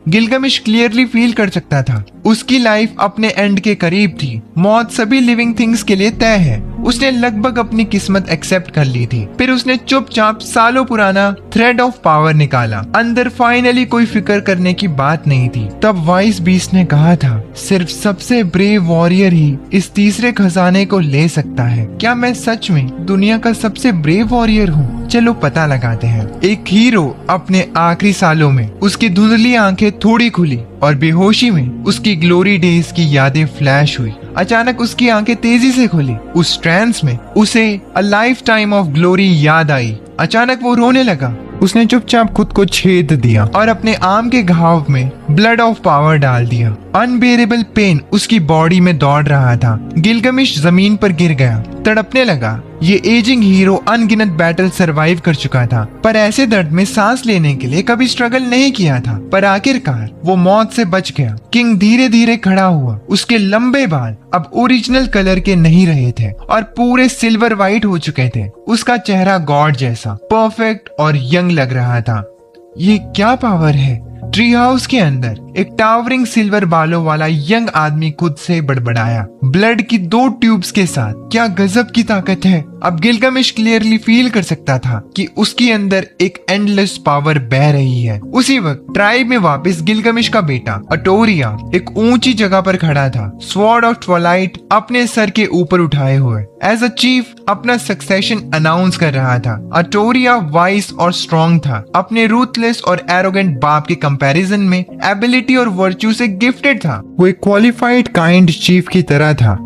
गिलगमिश clearly feel कर सकता था उसकी लाइफ अपने एंड के करीब थी। मौत सभी लिविंग थिंग्स के लिए तय है। उसने लगभग अपनी किस्मत एक्सेप्ट कर ली थी। फिर उसने चुपचाप सालों पुराना थ्रेड ऑफ पावर निकाला। अंदर फाइनली कोई फिक्र करने की बात नहीं थी। तब वाइस बीस्ट ने कहा था, सिर्फ सबसे ब्रेव वॉरियर ही इस तीसरे खजाने को ले सकता है। क्या मैं सच में दुनिया का सबसे ब्रेव वॉरियर हूँ? चलो पता लगाते हैं। एक हीरो अपने आखिरी सालों में उसकी धुंधली आंखें थोड़ी खुली और बेहोशी में उसकी ग्लोरी डेज की यादें फ्लैश हुई। अचानक उसकी आंखें तेजी से खुली। उस ट्रांस में उसे a life time of glory याद आई। अचानक वो रोने लगा। उसने चुपचाप खुद को छेद दिया और अपने आर्म के घाव में ब्लड ऑफ पावर डाल दिया। अनबेरेबल पेन उसकी बॉडी में दौड़ रहा था। गिलगमिश जमीन पर गिर गया, तड़पने लगा। ये एजिंग हीरो अनगिनत बैटल सरवाइव कर चुका था, पर ऐसे दर्द में सांस लेने के लिए कभी स्ट्रगल नहीं किया था। पर आखिरकार वो मौत से बच गया। किंग धीरे धीरे खड़ा हुआ। उसके लंबे बाल अब ओरिजिनल कलर के नहीं रहे थे और पूरे सिल्वर वाइट हो चुके थे। उसका चेहरा गॉड जैसा परफेक्ट और यंग लग रहा था। ये क्या पावर है? ट्री हाउस के अंदर एक टावरिंग सिल्वर बालों वाला यंग आदमी खुद से बड़बड़ाया, ब्लड की 2 ट्यूब्स के साथ। क्या गजब की ताकत है। अब गिलगमिश क्लियरली फील कर सकता था कि उसके अंदर एक एंडलेस पावर बह रही है। उसी वक्त ट्राइब में वापस गिलगमिश का बेटा अटोरिया एक ऊंची जगह पर खड़ा था, स्वॉर्ड ऑफ ट्वाइलाइट अपने सर के ऊपर उठाए हुए। एज अ चीफ अपना सक्सेशन अनाउंस कर रहा था। अटोरिया वाइस और स्ट्रॉन्ग था। अपने रूथलेस और एरोगेंट बाप के कंपैरिजन में एबिलिटी और वर्च्यू से गिफ्टेड था। वो एक क्वालिफाइड काइंड चीफ की तरह था।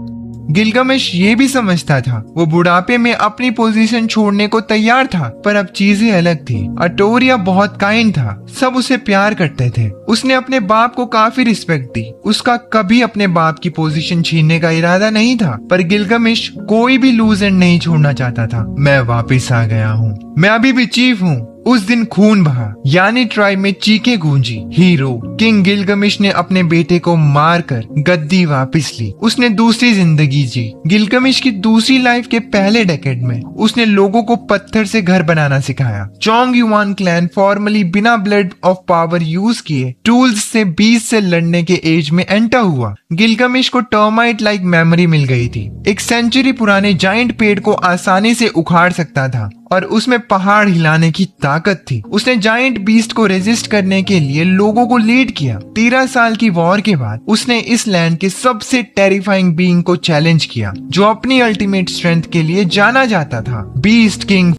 गिलगमिश ये भी समझता था वो बुढ़ापे में अपनी पोजीशन छोड़ने को तैयार था, पर अब चीजें अलग थी। अटोरिया बहुत काइंड था, सब उसे प्यार करते थे। उसने अपने बाप को काफी रिस्पेक्ट दी। उसका कभी अपने बाप की पोजीशन छीनने का इरादा नहीं था, पर गिलगमिश कोई भी लूज एंड नहीं छोड़ना चाहता था। मैं वापिस आ गया हूँ, मैं अभी भी चीफ हूँ। उस दिन खून बहा, यानी ट्राइब में चीखें गूंजी। हीरो किंग गिलगमिश ने अपने बेटे को मारकर गद्दी वापस ली। उसने दूसरी जिंदगी जी। गिलगमिश की दूसरी लाइफ के पहले डेकेड में उसने लोगों को पत्थर से घर बनाना सिखाया। चोंग युआन क्लैन फॉर्मली बिना ब्लड ऑफ पावर यूज किए टूल्स से 20 से लड़ने के एज में एंटर हुआ। गिलगमिश को टर्माइट लाइक मेमोरी मिल गई थी। एक सेंचुरी पुराने जाइंट पेड़ को आसानी से उखाड़ सकता था और उसमें पहाड़ हिलाने की ताकत थी। उसने जाइंट बीस्ट को रेजिस्ट करने के लिए लोगों को लीड किया। 13 साल की वॉर के बाद उसने इस लैंड के सबसे टेरिफाइंग बीइंग को चैलेंज किया, जो अपनी अल्टीमेट स्ट्रेंथ के लिए जाना जाता था, बीस्ट किंग।